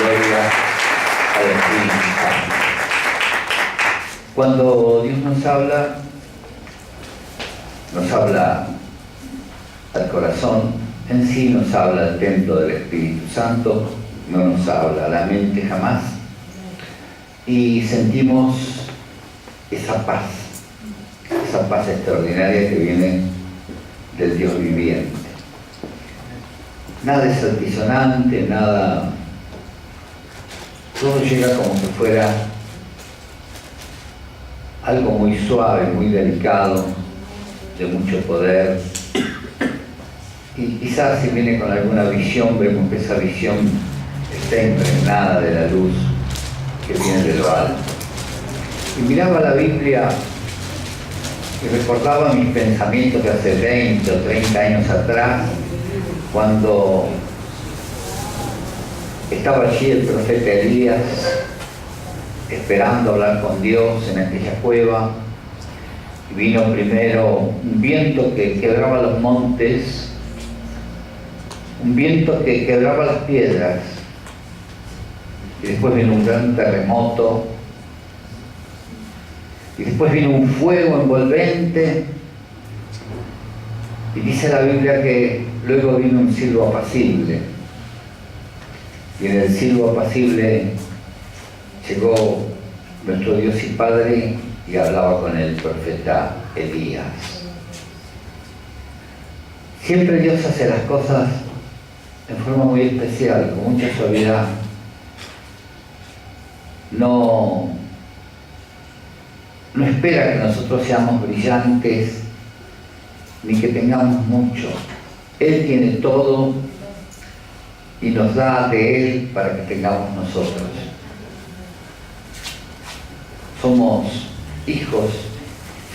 gloria al Espíritu Santo. Cuando Dios nos habla al corazón, en sí nos habla al templo del Espíritu Santo, no nos habla a la mente jamás, y sentimos esa paz extraordinaria que viene del Dios viviente. Nada es altisonante, nada, todo llega como si fuera algo muy suave, muy delicado, de mucho poder. Y quizás si viene con alguna visión, vemos que esa visión está impregnada de la luz que viene de lo alto. Y miraba la Biblia y recordaba mis pensamientos de hace 20 o 30 años atrás, cuando estaba allí el profeta Elías, esperando hablar con Dios en aquella cueva, y vino primero un viento que quebraba los montes, un viento que quebraba las piedras, y después vino un gran terremoto, y después vino un fuego envolvente, y dice la Biblia que luego vino un silbo apacible, y en el silbo apacible llegó nuestro Dios y Padre y hablaba con el profeta Elías. Siempre Dios hace las cosas en forma muy especial, con mucha suavidad. No espera que nosotros seamos brillantes ni que tengamos mucho. Él tiene todo y nos da de Él para que tengamos nosotros. Somos hijos,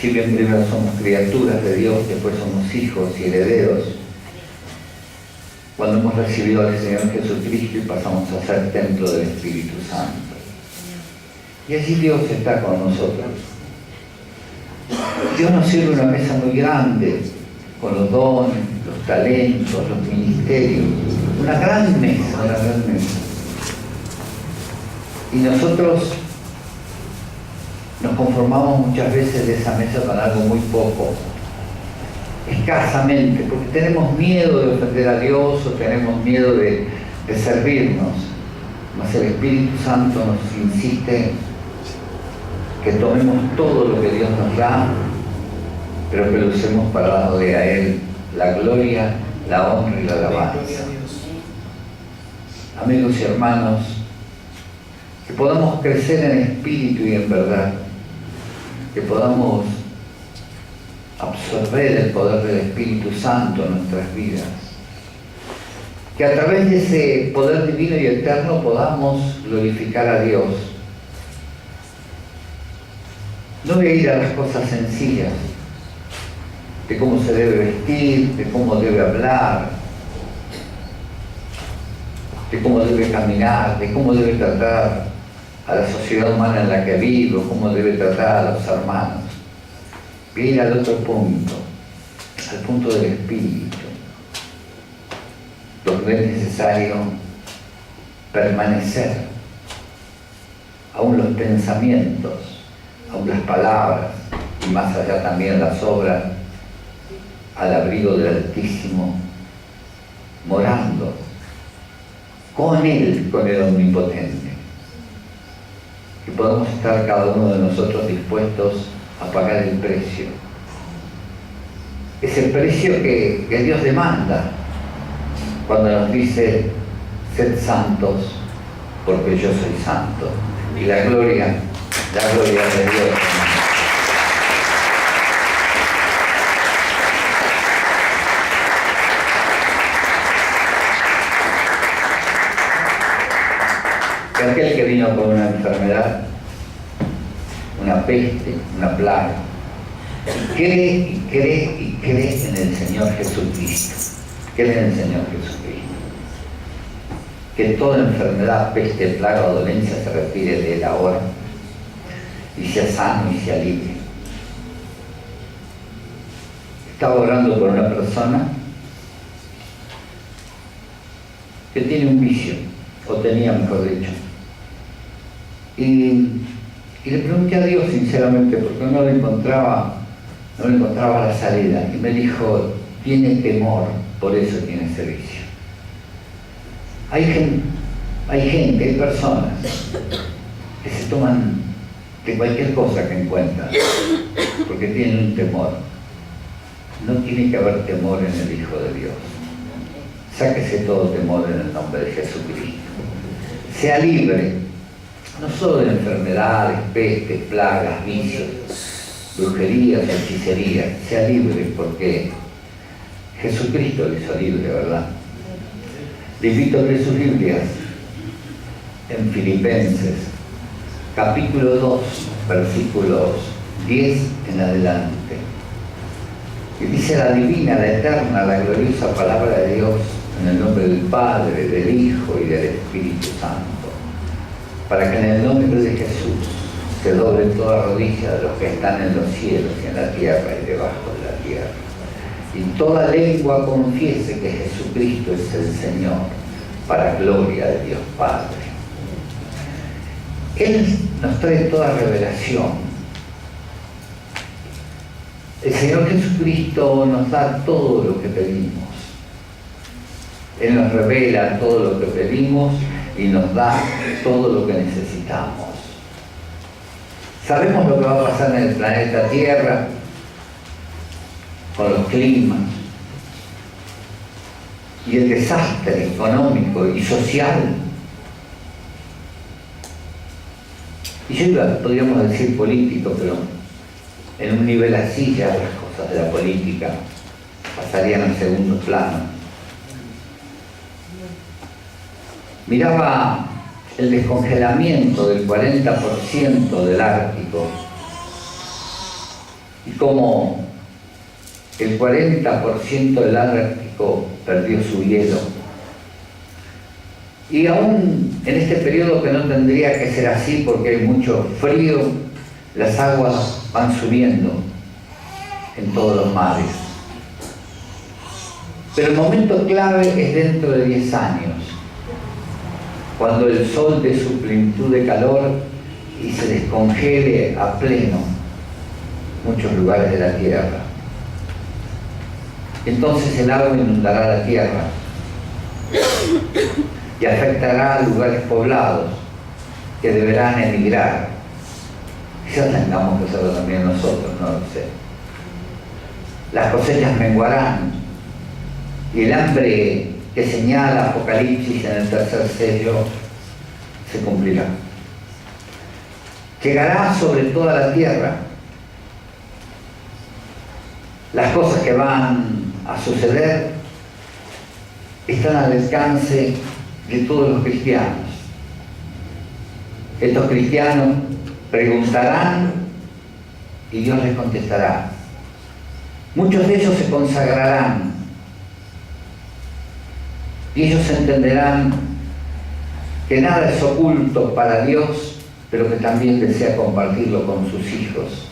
si bien primero somos criaturas de Dios, después somos hijos y herederos. Cuando hemos recibido al Señor Jesucristo y pasamos a ser templo del Espíritu Santo. Y allí Dios está con nosotros. Dios nos sirve una mesa muy grande, con los dones, los talentos, los ministerios. Una gran mesa. Y nosotros nos conformamos muchas veces de esa mesa con algo muy poco, escasamente, porque tenemos miedo de ofender a Dios o tenemos miedo de servirnos. Mas el Espíritu Santo nos insiste que tomemos todo lo que Dios nos da, pero que lo usemos para darle a Él la gloria, la honra y la alabanza. Amigos y hermanos, que podamos crecer en espíritu y en verdad, que podamos absorber el poder del Espíritu Santo en nuestras vidas, que a través de ese poder divino y eterno podamos glorificar a Dios. No voy a ir a las cosas sencillas, de cómo se debe vestir, de cómo debe hablar, de cómo debe caminar, de cómo debe tratar a la sociedad humana en la que vivo, cómo debe tratar a los hermanos. Voy a ir al otro punto, al punto del espíritu, donde es necesario permanecer, aún los pensamientos, aún las palabras, y más allá también las obras, al abrigo del Altísimo, morando con Él, con el Omnipotente. Que podamos estar cada uno de nosotros dispuestos a pagar el precio. Es el precio que Dios demanda cuando nos dice: sed santos, porque yo soy santo. Y la gloria de Dios. Que aquel que vino con una enfermedad, una peste, una plaga, cree en el Señor Jesucristo. Cree en el Señor Jesucristo. Que toda enfermedad, peste, plaga o dolencia se retire de él ahora y sea sano y sea libre. Estaba orando por una persona que tiene un vicio, o tenía mejor dicho. Y le pregunté a Dios sinceramente, porque no le encontraba la salida, y me dijo: tiene temor, por eso tiene ese vicio. Hay gente, hay personas que se toman de cualquier cosa que encuentran, porque tienen un temor. No tiene que haber temor en el Hijo de Dios. Sáquese todo temor en el nombre de Jesucristo. Sea libre, no solo de enfermedades, pestes, plagas, vicios, brujerías, hechicerías. Sea libre porque Jesucristo lo hizo libre, ¿verdad? Le invito a leer sus Biblias en Filipenses, capítulo 2, versículos 10 en adelante. Y dice: la divina, la eterna, la gloriosa palabra de Dios, en el nombre del Padre, del Hijo y del Espíritu Santo, para que en el nombre de Jesús se doble toda rodilla de los que están en los cielos y en la tierra y debajo de la tierra, y toda lengua confiese que Jesucristo es el Señor, para gloria de Dios Padre. Él nos trae toda revelación. El Señor Jesucristo nos da todo lo que pedimos. Él nos revela todo lo que pedimos y nos da todo lo que necesitamos. Sabemos lo que va a pasar en el planeta Tierra con los climas y el desastre económico y social. Y yo podríamos decir político, pero en un nivel así ya las cosas de la política pasarían a segundo plano. Miraba el descongelamiento del 40% del Ártico y cómo el 40% del Ártico perdió su hielo. Y aún en este periodo que no tendría que ser así porque hay mucho frío, las aguas van subiendo en todos los mares. Pero el momento clave es dentro de 10 años, cuando el sol dé su plenitud de calor y se descongele a pleno muchos lugares de la tierra. Entonces el agua inundará la tierra y afectará a lugares poblados que deberán emigrar. Quizás tengamos que hacerlo también nosotros, no lo sé. Las cosechas menguarán y el hambre que señala Apocalipsis en el tercer sello se cumplirá. Llegará sobre toda la tierra. Las cosas que van a suceder están al alcance de todos los cristianos. Estos cristianos preguntarán y Dios les contestará. Muchos de ellos se consagrarán y ellos entenderán que nada es oculto para Dios, pero que también desea compartirlo con sus hijos.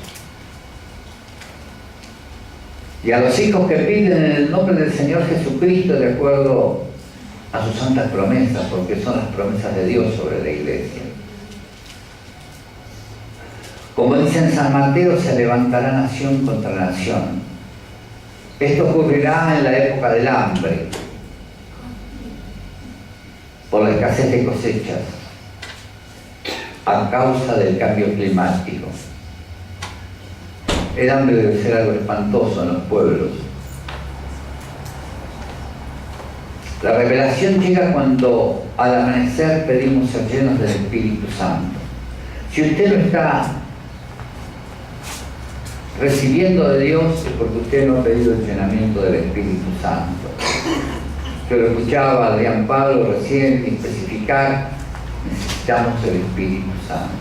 Y a los hijos que piden en el nombre del Señor Jesucristo, de acuerdo a sus santas promesas, porque son las promesas de Dios sobre la iglesia. Como dice en San Mateo, se levantará nación contra nación. Esto ocurrirá en la época del hambre, por la escasez de cosechas, a causa del cambio climático. El hambre debe ser algo espantoso en los pueblos. La revelación llega cuando al amanecer pedimos ser llenos del Espíritu Santo. Si usted no está recibiendo de Dios es porque usted no ha pedido el llenamiento del Espíritu Santo. Yo lo escuchaba a Adrián Pablo recién especificar: necesitamos el Espíritu Santo.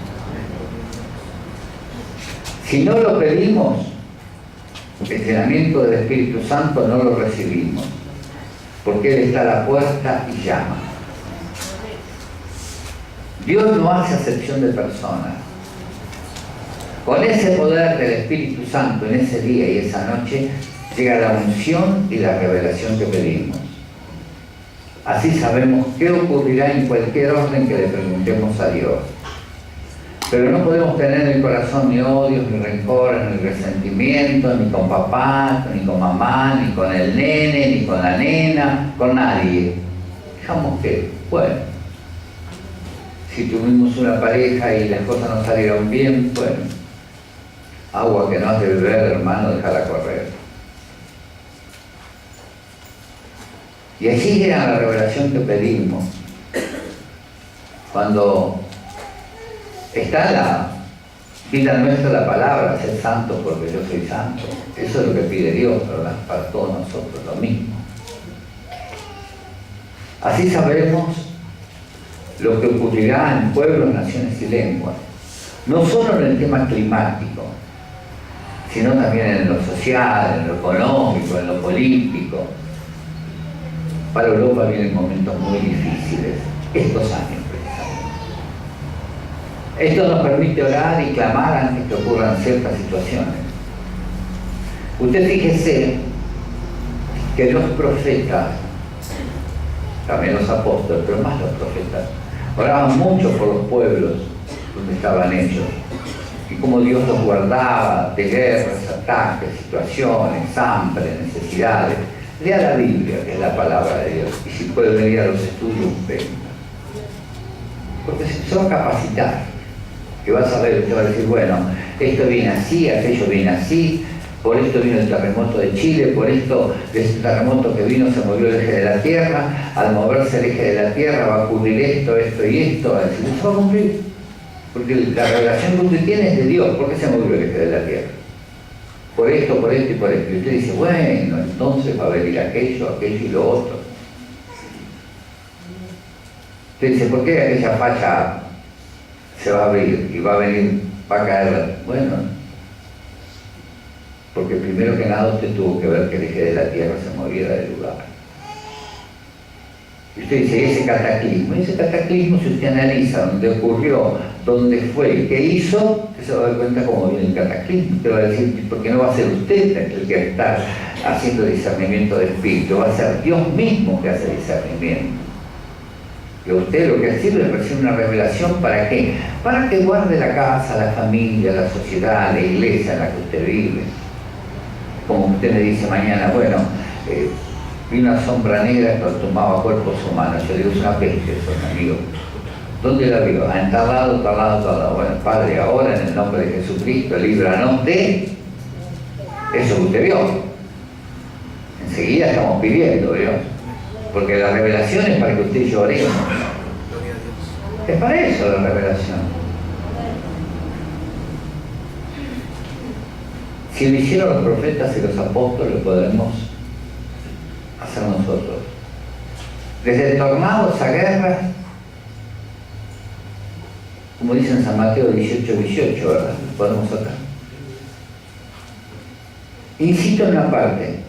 Si no lo pedimos, el llenamiento del Espíritu Santo no lo recibimos, porque Él está a la puerta y llama. Dios no hace acepción de personas. Con ese poder del Espíritu Santo en ese día y esa noche llega la unción y la revelación que pedimos. Así sabemos qué ocurrirá en cualquier orden que le preguntemos a Dios. Pero no podemos tener en el corazón ni odios, ni rencores, ni resentimiento, ni con papá, ni con mamá, ni con el nene, ni con la nena, con nadie. Dejamos que, bueno, si tuvimos una pareja y las cosas no salieron bien, bueno, agua que no has de beber, hermano, déjala correr. Y así era la revelación que pedimos. Cuando está en la vida nuestra la palabra, ser santo porque yo soy santo. Eso es lo que pide Dios, ¿verdad? Para todos nosotros, lo mismo. Así sabemos lo que ocurrirá en pueblos, naciones y lenguas. No solo en el tema climático, sino también en lo social, en lo económico, en lo político. Para Europa vienen momentos muy difíciles, estos años precisamente. Esto nos permite orar y clamar antes que ocurran ciertas situaciones. Usted fíjese que los profetas, también los apóstoles, pero más los profetas, oraban mucho por los pueblos donde estaban ellos, y cómo Dios los guardaba de guerras, ataques, situaciones, hambre, necesidades. Lea la Biblia, que es la palabra de Dios, y si puede venir a los estudios, venga. Porque se va a capacitar, que va a saber, usted va a decir, bueno, esto viene así, aquello viene así, por esto vino el terremoto de Chile, por esto, de ese terremoto que vino se movió el eje de la Tierra, al moverse el eje de la Tierra va a ocurrir esto, esto y esto, va a decir, eso va a cumplir, porque la revelación que usted tiene es de Dios. ¿Por qué se movió el eje de la Tierra? Por esto y por esto. Y usted dice, bueno, entonces va a venir aquello y lo otro. Usted dice, ¿por qué aquella facha se va a abrir y va a caer? Bueno, porque primero que nada usted tuvo que ver que el eje de la Tierra se moviera del lugar. Y usted dice, ese cataclismo, si usted analiza dónde ocurrió, dónde fue, qué hizo, usted se va a dar cuenta cómo viene el cataclismo. Usted va a decir, ¿por qué no va a ser usted el que está haciendo discernimiento de espíritu? Va a ser Dios mismo que hace discernimiento. Y a usted lo que sirve es recibir una revelación, ¿para qué? Para que guarde la casa, la familia, la sociedad, la iglesia en la que usted vive. Como usted me dice mañana, bueno, vi una sombra negra que tomaba cuerpos humanos. Yo digo, es una peste eso, amigo. ¿Dónde la vio? En tal lado, tal lado, tal lado. Bueno, Padre, ahora en el nombre de Jesucristo, líbranos de eso que usted vio. Enseguida estamos pidiendo, ¿vio? Porque la revelación es para que usted llore. Es para eso la revelación. Si lo hicieron los profetas y los apóstoles, lo podremos hacer nosotros. Desde tornados a guerras, como dice en San Mateo 18:18, ¿verdad? Lo podemos sacar. Insisto en una parte,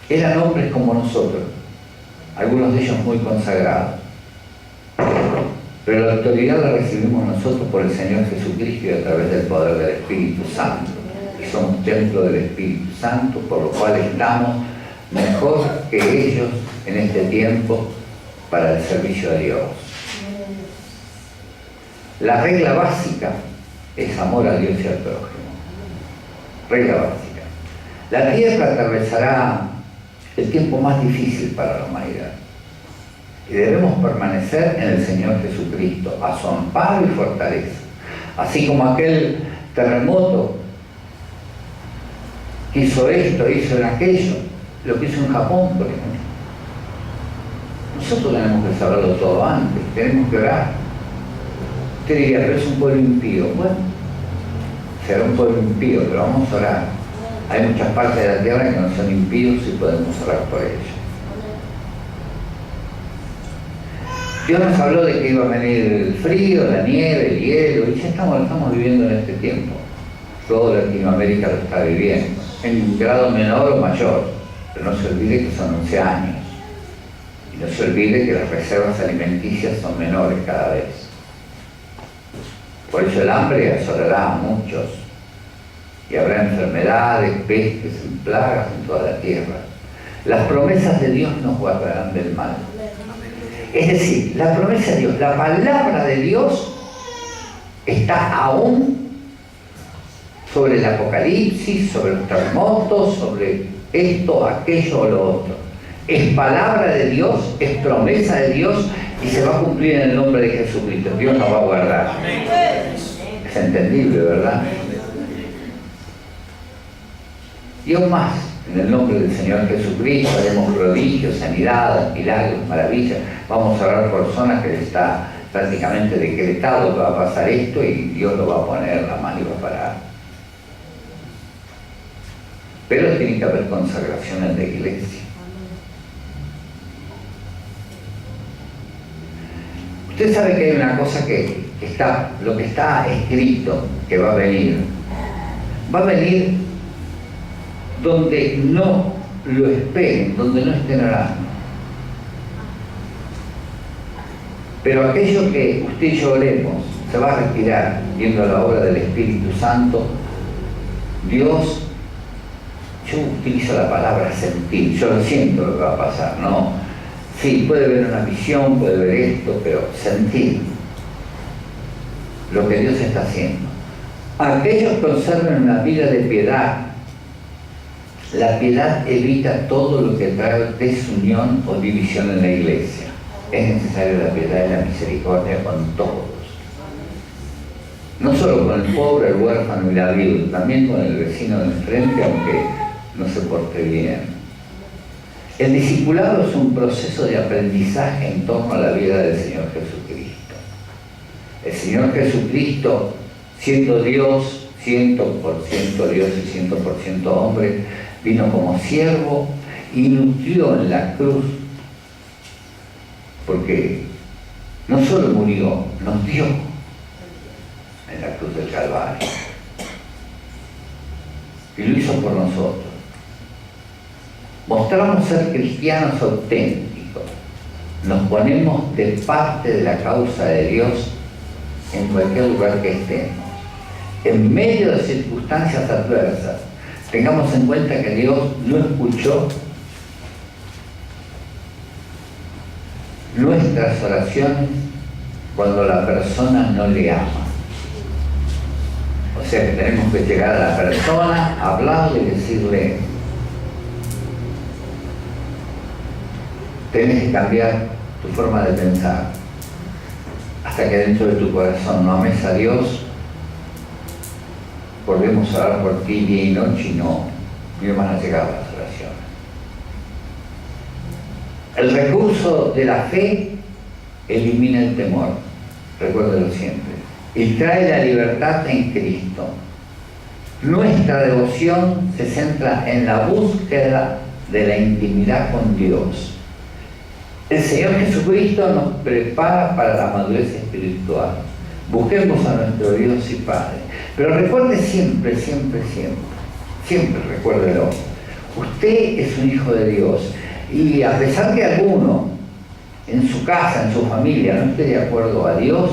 eran hombres como nosotros, algunos de ellos muy consagrados, pero la autoridad la recibimos nosotros por el Señor Jesucristo y a través del poder del Espíritu Santo, y somos templo del Espíritu Santo, por lo cual estamos mejor que ellos en este tiempo para el servicio a Dios. La regla básica es amor a Dios y al prójimo. Regla básica. La tierra atravesará el tiempo más difícil para la humanidad y debemos permanecer en el Señor Jesucristo, a su amparo y fortaleza. Así como aquel terremoto que hizo esto, hizo en aquello, lo que hizo en Japón, por ejemplo. Nosotros tenemos que saberlo todo antes, tenemos que orar. Usted diría, pero es un pueblo impío. Bueno, será un pueblo impío, pero vamos a orar. Hay muchas partes de la tierra que no son impíos y podemos orar por ellos. Dios nos habló de que iba a venir el frío, la nieve, el hielo, y ya lo estamos viviendo en este tiempo. Toda Latinoamérica lo está viviendo, en un grado menor o mayor, pero no se olvide que son 11 años. Y no se olvide que las reservas alimenticias son menores cada vez. Por eso el hambre asolará a muchos, y habrá enfermedades, pestes, plagas en toda la tierra. Las promesas de Dios nos guardarán del mal. Es decir, la promesa de Dios, la palabra de Dios está aún sobre el apocalipsis, sobre los terremotos, sobre esto, aquello o lo otro. Es palabra de Dios, es promesa de Dios y se va a cumplir en el nombre de Jesucristo. Dios nos va a guardar. Es entendible, ¿verdad? Y aún más, en el nombre del Señor Jesucristo, haremos prodigios, sanidad, milagros, maravillas. Vamos a orar por personas que está prácticamente decretado que va a pasar esto y Dios lo va a poner la mano y va a parar. Pero tiene que haber consagración en la iglesia. Usted sabe que hay una cosa que está, lo que está escrito que va a venir donde no lo esperen, donde no estén orando. Pero aquello que usted y yo oremos se va a respirar viendo la obra del Espíritu Santo. Dios, yo utilizo la palabra sentir, yo lo siento lo que va a pasar, ¿no? Sí, puede ver una visión, puede ver esto, pero sentir lo que Dios está haciendo. Aquellos conservan una vida de piedad. La piedad evita todo lo que trae desunión o división en la iglesia. Es necesaria la piedad y la misericordia con todos. No solo con el pobre, el huérfano y la viuda, también con el vecino de enfrente, aunque no se porte bien. El discipulado es un proceso de aprendizaje en torno a la vida del Señor Jesucristo. El Señor Jesucristo, siendo Dios, 100% Dios y 100% hombre, vino como siervo y nutrió en la cruz, porque no solo murió, nos dio en la cruz del Calvario. Y lo hizo por nosotros. Mostramos ser cristianos auténticos. Nos ponemos de parte de la causa de Dios en cualquier lugar que estemos. En medio de circunstancias adversas, tengamos en cuenta que Dios no escuchó nuestras oraciones cuando la persona no le ama. O sea que tenemos que llegar a la persona, hablarle y decirle: tienes que cambiar tu forma de pensar. Hasta que dentro de tu corazón no ames a Dios, volvemos a orar por ti día y noche y no van a llegar las oraciones. El recurso de la fe elimina el temor, recuérdelo siempre, y trae la libertad en Cristo. Nuestra devoción se centra en la búsqueda de la intimidad con Dios. El Señor Jesucristo nos prepara para la madurez espiritual. Busquemos a nuestro Dios y Padre. Pero recuerde siempre, siempre recuérdelo. Usted es un hijo de Dios. Y a pesar que alguno en su casa, en su familia, no esté de acuerdo a Dios,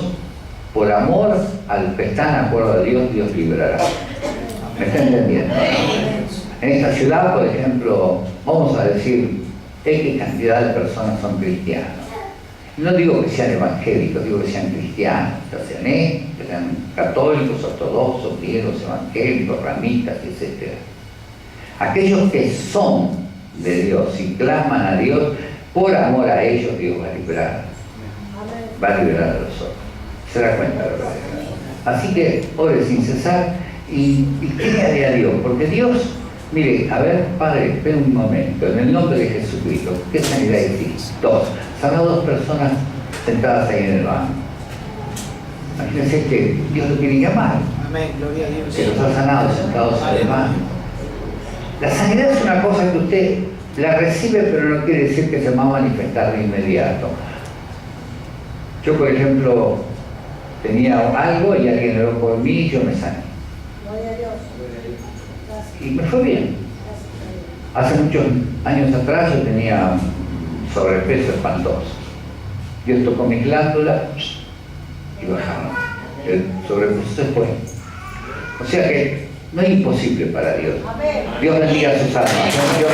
por amor al que está en acuerdo a Dios, Dios librará. ¿Me está entendiendo? En esta ciudad, por ejemplo, vamos a decir, X cantidad de personas son cristianos. No digo que sean evangélicos, digo que sean cristianos, que sean católicos, ortodoxos, griegos, evangélicos, ramistas, etc. Aquellos que son de Dios y claman a Dios, por amor a ellos, Dios va a liberar. Va a liberar a los otros. Se da cuenta, ¿verdad? Así que ore sin cesar y créale a Dios, porque Dios, mire, a ver, Padre, espera un momento, en el nombre de Jesucristo, ¿qué sanidad existe? Sanó 2 personas sentadas ahí en el banco. Imagínense que Dios lo quiere llamar. Amén, gloria a Dios. Que los ha sanado sentados en el banco. La sanidad es una cosa que usted la recibe, pero no quiere decir que se va a manifestar de inmediato. Yo, por ejemplo, tenía algo y alguien oró por mí y yo me sané. Gloria a Dios. Y me fue bien. Hace muchos años atrás yo tenía sobrepeso espantoso. Dios tocó mi glándula y bajaron. El sobrepeso se fue. O sea que no es imposible para Dios. Dios bendiga sus almas. Dios